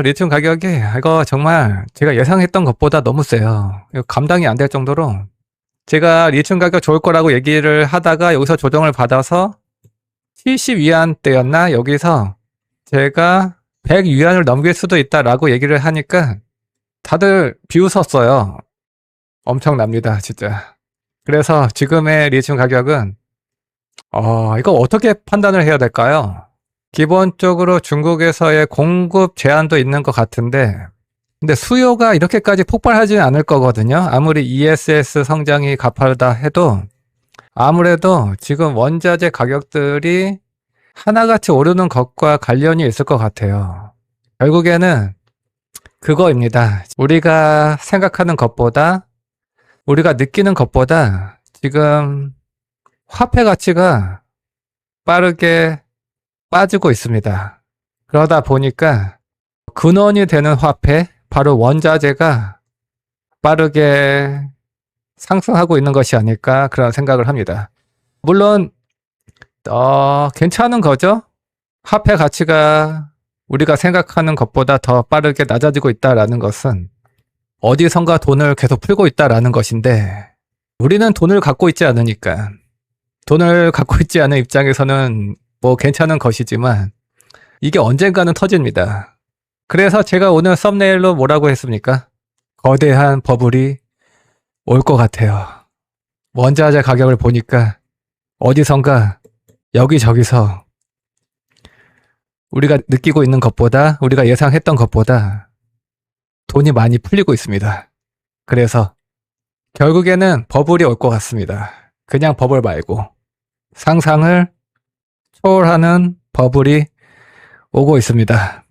리튬 가격이 이거 정말 제가 예상했던 것보다 너무 세요. 이거 감당이 안 될 정도로 제가 리튬 가격 좋을 거라고 얘기를 하다가 여기서 조정을 받아서 70위안대였나? 여기서 제가 100위안을 넘길 수도 있다라고 얘기를 하니까 다들 비웃었어요. 엄청납니다, 진짜. 그래서 지금의 리튬 가격은 이거 어떻게 판단을 해야 될까요? 기본적으로 중국에서의 공급 제한도 있는 것 같은데 근데 수요가 이렇게까지 폭발하지는 않을 거거든요. 아무리 ESS 성장이 가파르다 해도 아무래도 지금 원자재 가격들이 하나같이 오르는 것과 관련이 있을 것 같아요. 결국에는 그거입니다. 우리가 생각하는 것보다 우리가 느끼는 것보다 지금 화폐 가치가 빠르게 빠지고 있습니다. 그러다 보니까 근원이 되는 화폐, 바로 원자재가 빠르게 상승하고 있는 것이 아닐까 그런 생각을 합니다. 물론 괜찮은 거죠. 화폐 가치가 우리가 생각하는 것보다 더 빠르게 낮아지고 있다라는 것은 어디선가 돈을 계속 풀고 있다라는 것인데 우리는 돈을 갖고 있지 않으니까 돈을 갖고 있지 않은 입장에서는 뭐 괜찮은 것이지만 이게 언젠가는 터집니다. 그래서 제가 오늘 썸네일로 뭐라고 했습니까? 거대한 버블이 올 것 같아요. 원자재 가격을 보니까 어디선가 여기저기서 우리가 느끼고 있는 것보다 우리가 예상했던 것보다 돈이 많이 풀리고 있습니다. 그래서 결국에는 버블이 올 것 같습니다. 그냥 버블 말고 상상을 초월하는 버블이 오고 있습니다.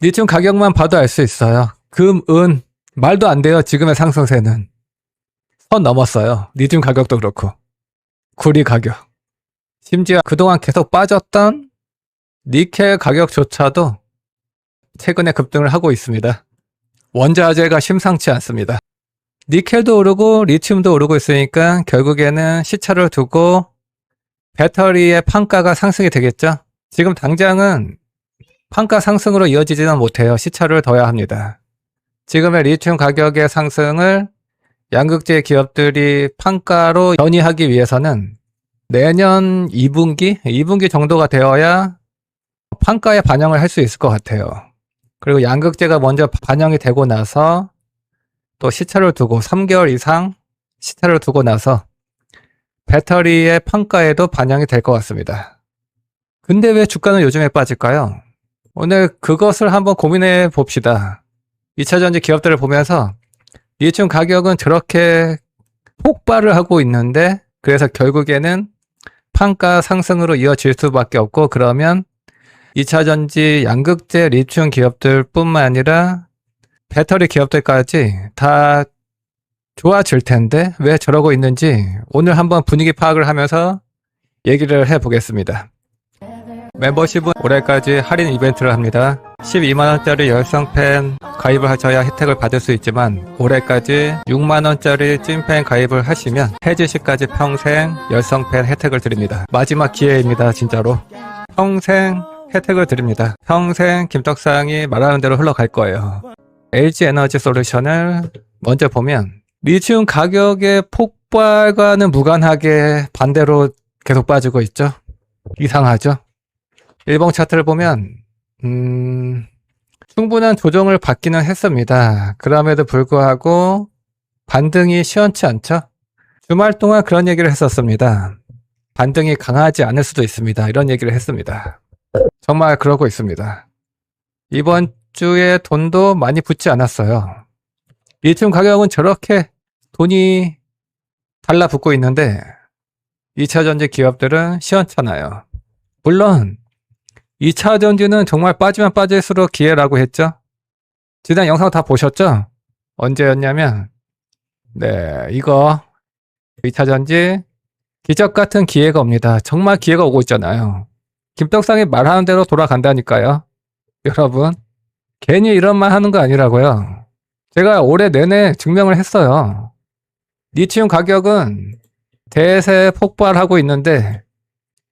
리튬 가격만 봐도 알 수 있어요. 금, 은 말도 안 돼요. 지금의 상승세는 선 넘었어요. 리튬 가격도 그렇고 구리 가격 심지어 그동안 계속 빠졌던 니켈 가격조차도 최근에 급등을 하고 있습니다. 원자재가 심상치 않습니다. 니켈도 오르고 리튬도 오르고 있으니까 결국에는 시차를 두고 배터리의 판가가 상승이 되겠죠. 지금 당장은 판가 상승으로 이어지지는 못해요. 시차를 둬야 합니다. 지금의 리튬 가격의 상승을 양극재 기업들이 판가로 견인하기 위해서는 내년 2분기 정도가 되어야 판가에 반영을 할 수 있을 것 같아요. 그리고 양극재가 먼저 반영이 되고 나서 또 시차를 두고 3개월 이상 시차를 두고 나서 배터리의 판가에도 반영이 될 것 같습니다. 근데 왜 주가는 요즘에 빠질까요? 오늘 그것을 한번 고민해 봅시다. 2차전지 기업들을 보면서 리튬 가격은 저렇게 폭발을 하고 있는데 그래서 결국에는 판가 상승으로 이어질 수밖에 없고 그러면 2차전지 양극재 리튬 기업들 뿐만 아니라 배터리 기업들까지 다 좋아질 텐데 왜 저러고 있는지 오늘 한번 분위기 파악을 하면서 얘기를 해보겠습니다. 멤버십은 올해까지 할인 이벤트를 합니다. 12만원짜리 열성팬 가입을 하셔야 혜택을 받을 수 있지만 올해까지 6만원짜리 찐팬 가입을 하시면 해지시까지 평생 열성팬 혜택을 드립니다. 마지막 기회입니다. 진짜로 평생 혜택을 드립니다. 평생 김떡상이 말하는 대로 흘러갈 거예요. LG에너지솔루션을 먼저 보면 리튬 가격의 폭발과는 무관하게 반대로 계속 빠지고 있죠. 이상하죠. 일봉 차트를 보면 충분한 조정을 받기는 했습니다. 그럼에도 불구하고 반등이 시원치 않죠. 주말 동안 그런 얘기를 했었습니다. 반등이 강하지 않을 수도 있습니다. 이런 얘기를 했습니다. 정말 그러고 있습니다. 이번 주에 돈도 많이 붙지 않았어요. 리튬 가격은 저렇게 돈이 달라붙고 있는데 2차전지 기업들은 시원찮아요. 물론 2차전지는 정말 빠지면 빠질수록 기회라고 했죠. 지난 영상 다 보셨죠? 언제였냐면 이거 2차전지 기적같은 기회가 옵니다. 정말 기회가 오고 있잖아요. 김떡상이 말하는 대로 돌아간다니까요. 여러분 괜히 이런 말 하는 거 아니라고요. 제가 올해 내내 증명을 했어요. 리튬 가격은 대세 폭발하고 있는데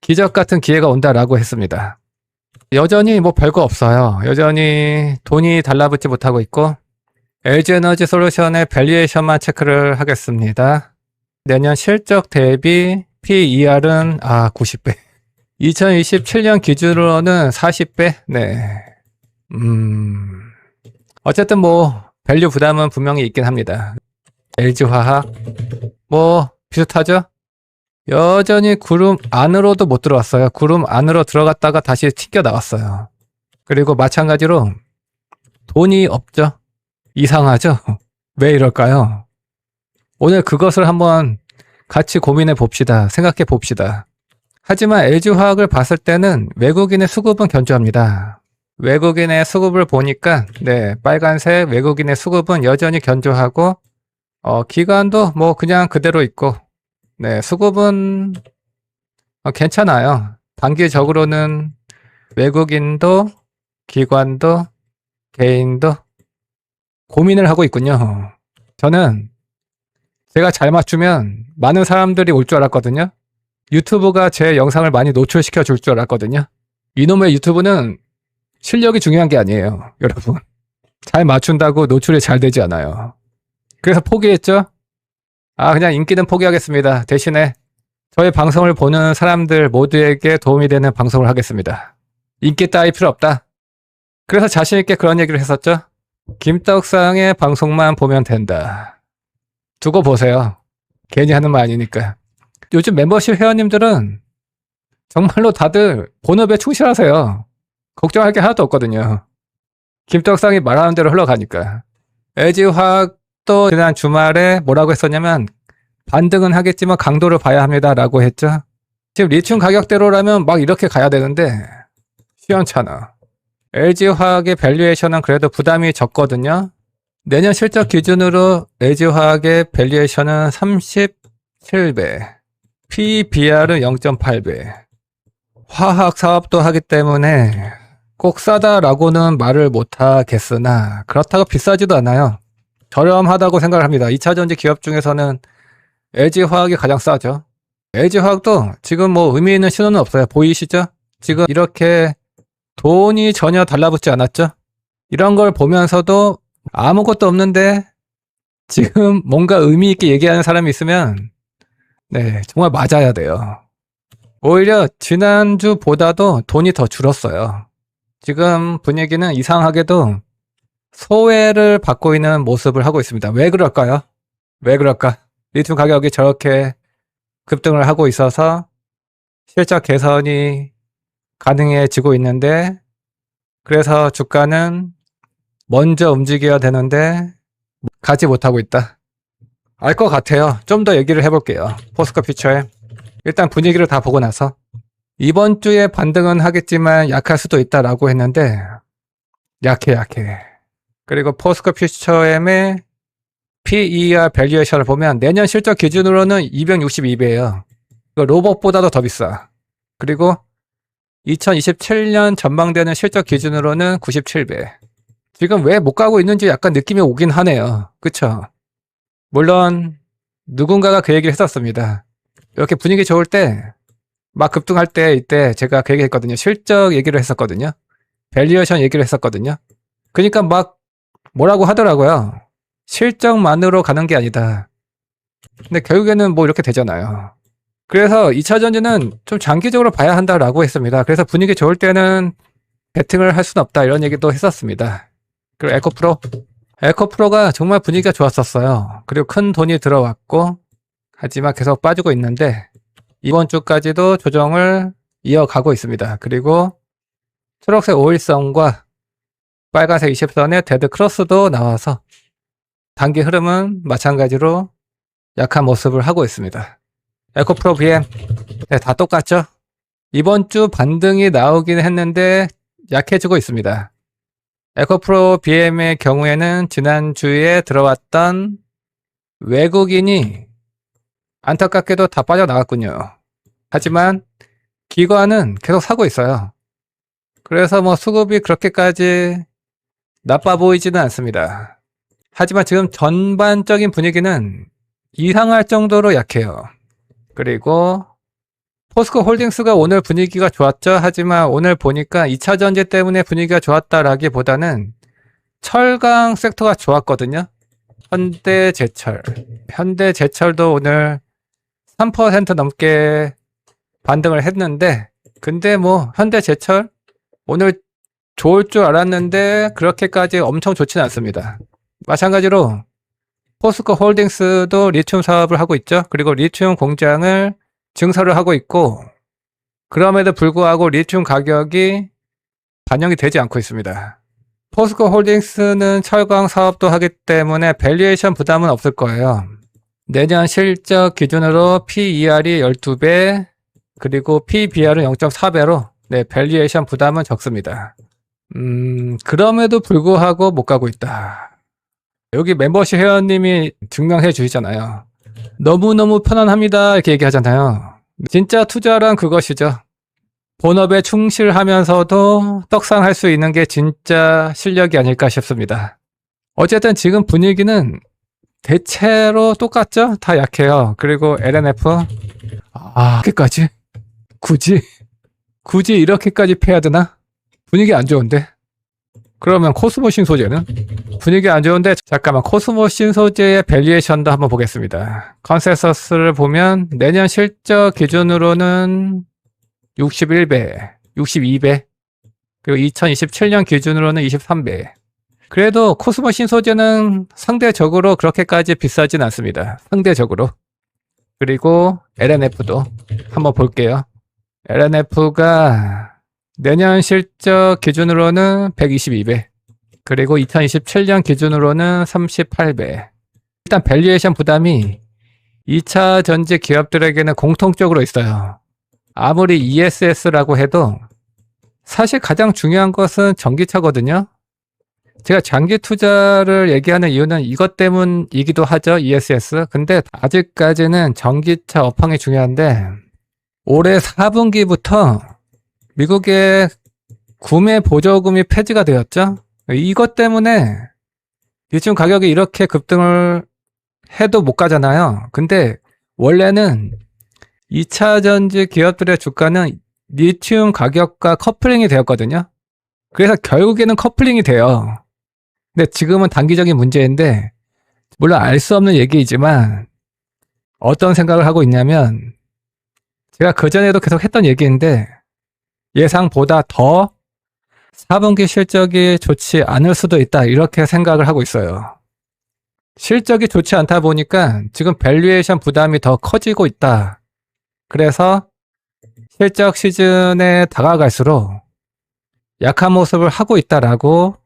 기적같은 기회가 온다라고 했습니다. 여전히 뭐 별거 없어요. 여전히 돈이 달라붙지 못하고 있고 LG에너지 솔루션의 밸류에이션만 체크를 하겠습니다. 내년 실적 대비 PER은 90배. 2027년 기준으로는 40배? 네. 어쨌든 뭐 밸류 부담은 분명히 있긴 합니다. LG화학 뭐 비슷하죠? 여전히 구름 안으로도 못 들어왔어요. 구름 안으로 들어갔다가 다시 튕겨 나왔어요. 그리고 마찬가지로 돈이 없죠. 이상하죠? 왜 이럴까요? 오늘 그것을 한번 같이 고민해 봅시다. 생각해 봅시다. 하지만 LG화학을 봤을 때는 외국인의 수급은 견조합니다. 외국인의 수급을 보니까 네, 빨간색 외국인의 수급은 여전히 견조하고 기관도 뭐 그냥 그대로 있고 네, 수급은 괜찮아요. 단기적으로는 외국인도 기관도 개인도 고민을 하고 있군요. 저는 제가 잘 맞추면 많은 사람들이 올 줄 알았거든요. 유튜브가 제 영상을 많이 노출시켜 줄 줄 알았거든요. 이놈의 유튜브는 실력이 중요한 게 아니에요, 여러분. 잘 맞춘다고 노출이 잘 되지 않아요. 그래서 포기했죠. 그냥 인기는 포기하겠습니다. 대신에 저의 방송을 보는 사람들 모두에게 도움이 되는 방송을 하겠습니다. 인기 따위 필요 없다. 그래서 자신있게 그런 얘기를 했었죠. 김떡상의 방송만 보면 된다. 두고 보세요. 괜히 하는 말 아니니까. 요즘 멤버십 회원님들은 정말로 다들 본업에 충실하세요. 걱정할 게 하나도 없거든요. 김떡상이 말하는 대로 흘러가니까. LG화학도 지난 주말에 뭐라고 했었냐면 반등은 하겠지만 강도를 봐야 합니다 라고 했죠. 지금 리튬 가격대로라면 막 이렇게 가야 되는데 시원찮아. LG화학의 밸류에이션은 그래도 부담이 적거든요. 내년 실적 기준으로 LG화학의 밸류에이션은 37배, PBR은 0.8배. 화학 사업도 하기 때문에 꼭 싸다라고는 말을 못하겠으나 그렇다고 비싸지도 않아요. 저렴하다고 생각을 합니다. 2차전지 기업 중에서는 LG화학이 가장 싸죠. LG화학도 지금 뭐 의미 있는 신호는 없어요. 보이시죠? 지금 이렇게 돈이 전혀 달라붙지 않았죠? 이런 걸 보면서도 아무것도 없는데 지금 뭔가 의미 있게 얘기하는 사람이 있으면 네, 정말 맞아야 돼요. 오히려 지난주보다도 돈이 더 줄었어요. 지금 분위기는 이상하게도 소외를 받고 있는 모습을 하고 있습니다. 왜 그럴까요? 왜 그럴까? 리튬 가격이 저렇게 급등을 하고 있어서 실적 개선이 가능해지고 있는데 그래서 주가는 먼저 움직여야 되는데 가지 못하고 있다. 알 것 같아요. 좀 더 얘기를 해볼게요. 포스코 퓨처에 일단 분위기를 다 보고 나서 이번 주에 반등은 하겠지만 약할 수도 있다라고 했는데 약해. 그리고 포스코 퓨처엠의 PER 밸류에이션을 보면 내년 실적 기준으로는 262배예요. 로봇보다도 더 비싸. 그리고 2027년 전망되는 실적 기준으로는 97배. 지금 왜 못 가고 있는지 약간 느낌이 오긴 하네요. 그쵸? 물론 누군가가 그 얘기를 했었습니다. 이렇게 분위기 좋을 때 막 급등할 때 이때 제가 그 얘기 했거든요. 실적 얘기를 했었거든요. 밸류에이션 얘기를 했었거든요. 그러니까 막 뭐라고 하더라고요. 실적만으로 가는 게 아니다. 근데 결국에는 뭐 이렇게 되잖아요. 그래서 2차 전지는 좀 장기적으로 봐야 한다라고 했습니다. 그래서 분위기 좋을 때는 베팅을 할 수는 없다 이런 얘기도 했었습니다. 그리고 에코프로가 정말 분위기가 좋았었어요. 그리고 큰 돈이 들어왔고 하지만 계속 빠지고 있는데 이번 주까지도 조정을 이어가고 있습니다. 그리고 초록색 5일선과 빨간색 20선의 데드 크로스도 나와서 단기 흐름은 마찬가지로 약한 모습을 하고 있습니다. 에코프로 BM 네, 다 똑같죠? 이번 주 반등이 나오긴 했는데 약해지고 있습니다. 에코프로 BM의 경우에는 지난주에 들어왔던 외국인이 안타깝게도 다 빠져나갔군요. 하지만 기관은 계속 사고 있어요. 그래서 뭐 수급이 그렇게까지 나빠 보이지는 않습니다. 하지만 지금 전반적인 분위기는 이상할 정도로 약해요. 그리고 포스코 홀딩스가 오늘 분위기가 좋았죠. 하지만 오늘 보니까 2차 전지 때문에 분위기가 좋았다라기보다는 철강 섹터가 좋았거든요. 현대제철도 오늘 3% 넘게 반등을 했는데, 근데 뭐 현대제철 오늘 좋을 줄 알았는데 그렇게까지 엄청 좋지는 않습니다. 마찬가지로 포스코 홀딩스도 리튬 사업을 하고 있죠. 그리고 리튬 공장을 증설을 하고 있고, 그럼에도 불구하고 리튬 가격이 반영이 되지 않고 있습니다. 포스코 홀딩스는 철강 사업도 하기 때문에 밸류에이션 부담은 없을 거예요. 내년 실적 기준으로 PER이 12배, 그리고 PBR은 0.4배로 밸류에이션 부담은 적습니다. 그럼에도 불구하고 못 가고 있다. 여기 멤버십 회원님이 증명해 주시잖아요. 너무너무 편안합니다 이렇게 얘기하잖아요. 진짜 투자란 그것이죠. 본업에 충실하면서도 떡상할 수 있는 게 진짜 실력이 아닐까 싶습니다. 어쨌든 지금 분위기는 대체로 똑같죠? 다 약해요. 그리고 LNF 이렇게까지? 굳이 이렇게까지 패야 되나? 분위기 안 좋은데? 그러면 코스모 신소재는? 분위기 안 좋은데 잠깐만, 코스모 신소재의 밸류에이션도 한번 보겠습니다. 컨센서스를 보면 내년 실적 기준으로는 61배, 62배, 그리고 2027년 기준으로는 23배. 그래도 코스모 신소재는 상대적으로 그렇게까지 비싸진 않습니다. 상대적으로. 그리고 LNF도 한번 볼게요. LNF가 내년 실적 기준으로는 122배, 그리고 2027년 기준으로는 38배. 일단 밸류에이션 부담이 2차 전지 기업들에게는 공통적으로 있어요. 아무리 ESS라고 해도 사실 가장 중요한 것은 전기차거든요. 제가 장기 투자를 얘기하는 이유는 이것 때문이기도 하죠. ESS. 근데 아직까지는 전기차 업황이 중요한데, 올해 4분기부터 미국의 구매 보조금이 폐지가 되었죠. 이것 때문에 리튬 가격이 이렇게 급등을 해도 못 가잖아요. 근데 원래는 2차 전지 기업들의 주가는 리튬 가격과 커플링이 되었거든요. 그래서 결국에는 커플링이 돼요. 근데 지금은 단기적인 문제인데, 물론 알 수 없는 얘기이지만 어떤 생각을 하고 있냐면, 제가 그전에도 계속 했던 얘기인데, 예상보다 더 4분기 실적이 좋지 않을 수도 있다, 이렇게 생각을 하고 있어요. 실적이 좋지 않다 보니까 지금 밸류에이션 부담이 더 커지고 있다. 그래서 실적 시즌에 다가갈수록 약한 모습을 하고 있다라고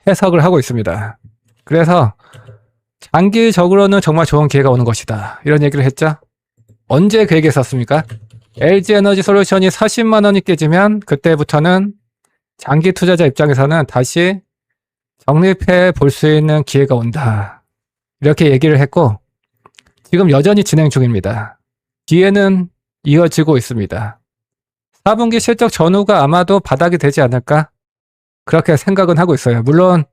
해석을 하고 있습니다. 그래서 장기적으로는 정말 좋은 기회가 오는 것이다, 이런 얘기를 했죠. 언제 그 얘기 했었습니까? LG에너지 솔루션이 40만 원이 깨지면 그때부터는 장기 투자자 입장에서는 다시 적립해 볼 수 있는 기회가 온다, 이렇게 얘기를 했고, 지금 여전히 진행 중입니다. 기회는 이어지고 있습니다. 4분기 실적 전후가 아마도 바닥이 되지 않을까, 그렇게 생각은 하고 있어요. 물론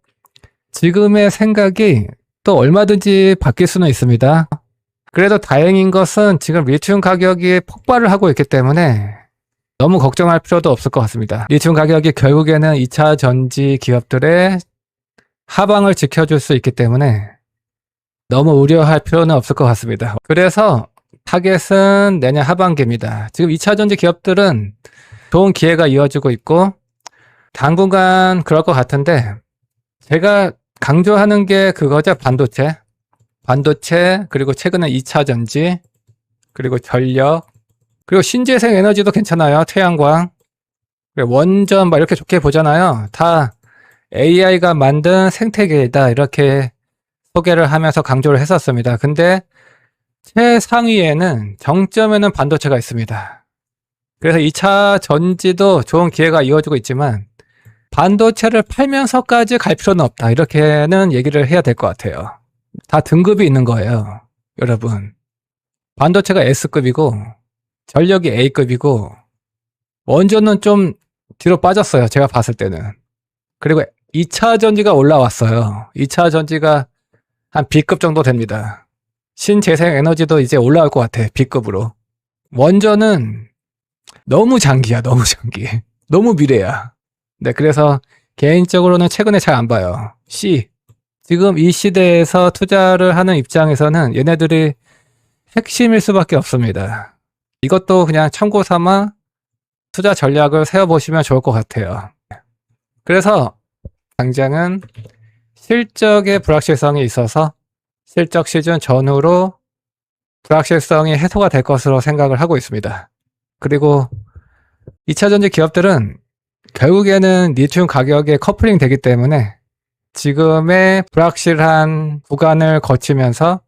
지금의 생각이 또 얼마든지 바뀔 수는 있습니다. 그래도 다행인 것은 지금 리튬 가격이 폭발을 하고 있기 때문에 너무 걱정할 필요도 없을 것 같습니다. 리튬 가격이 결국에는 2차 전지 기업들의 하방을 지켜줄 수 있기 때문에 너무 우려할 필요는 없을 것 같습니다. 그래서 타겟은 내년 하반기입니다. 지금 2차 전지 기업들은 좋은 기회가 이어지고 있고 당분간 그럴 것 같은데, 제가 강조하는 게 그거죠. 반도체, 그리고 최근에 2차 전지, 그리고 전력, 그리고 신재생 에너지도 괜찮아요. 태양광, 원전 막 이렇게 좋게 보잖아요. 다 AI가 만든 생태계이다, 이렇게 소개를 하면서 강조를 했었습니다. 근데 최상위에는, 정점에는 반도체가 있습니다. 그래서 2차 전지도 좋은 기회가 이어지고 있지만 반도체를 팔면서까지 갈 필요는 없다, 이렇게는 얘기를 해야 될 것 같아요. 다 등급이 있는 거예요, 여러분. 반도체가 S급이고 전력이 A급이고 원전은 좀 뒤로 빠졌어요, 제가 봤을 때는. 그리고 2차 전지가 올라왔어요. 2차 전지가 한 B급 정도 됩니다. 신재생 에너지도 이제 올라올 것 같아, B급으로. 원전은 너무 장기야, 너무 장기. 너무 미래야. 네, 그래서 개인적으로는 최근에 잘 안 봐요. C. 지금 이 시대에서 투자를 하는 입장에서는 얘네들이 핵심일 수밖에 없습니다. 이것도 그냥 참고 삼아 투자 전략을 세워보시면 좋을 것 같아요. 그래서 당장은 실적의 불확실성이 있어서 실적 시즌 전후로 불확실성이 해소가 될 것으로 생각을 하고 있습니다. 그리고 2차전지 기업들은 결국에는 리튬 가격에 커플링 되기 때문에 지금의 불확실한 구간을 거치면서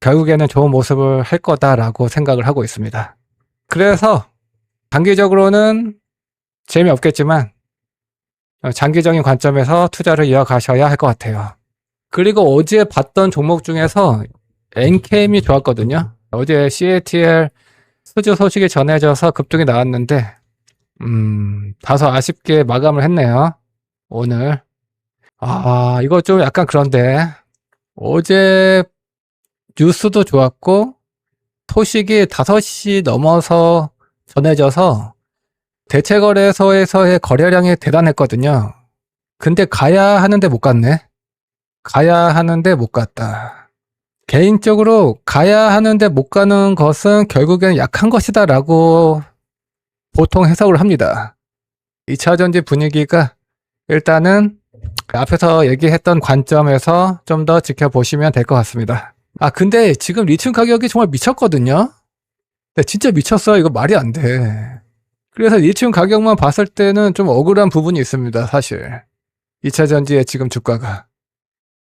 결국에는 좋은 모습을 할 거다라고 생각을 하고 있습니다. 그래서 단기적으로는 재미없겠지만 장기적인 관점에서 투자를 이어가셔야 할 것 같아요. 그리고 어제 봤던 종목 중에서 NKM이 좋았거든요. 어제 CATL 수주 소식이 전해져서 급등이 나왔는데 다소 아쉽게 마감을 했네요. 오늘. 이거 좀 약간 그런데 어제 뉴스도 좋았고 소식이 5시 넘어서 전해져서 대체거래소에서의 거래량이 대단했거든요. 근데 가야 하는데 못 갔네. 가야 하는데 못 갔다. 개인적으로 가야 하는데 못 가는 것은 결국엔 약한 것이다 라고 보통 해석을 합니다. 2차전지 분위기가 일단은 앞에서 얘기했던 관점에서 좀 더 지켜보시면 될 것 같습니다. 근데 지금 리튬 가격이 정말 미쳤거든요. 네, 진짜 미쳤어요. 이거 말이 안 돼. 그래서 리튬 가격만 봤을 때는 좀 억울한 부분이 있습니다. 사실 2차전지의 지금 주가가.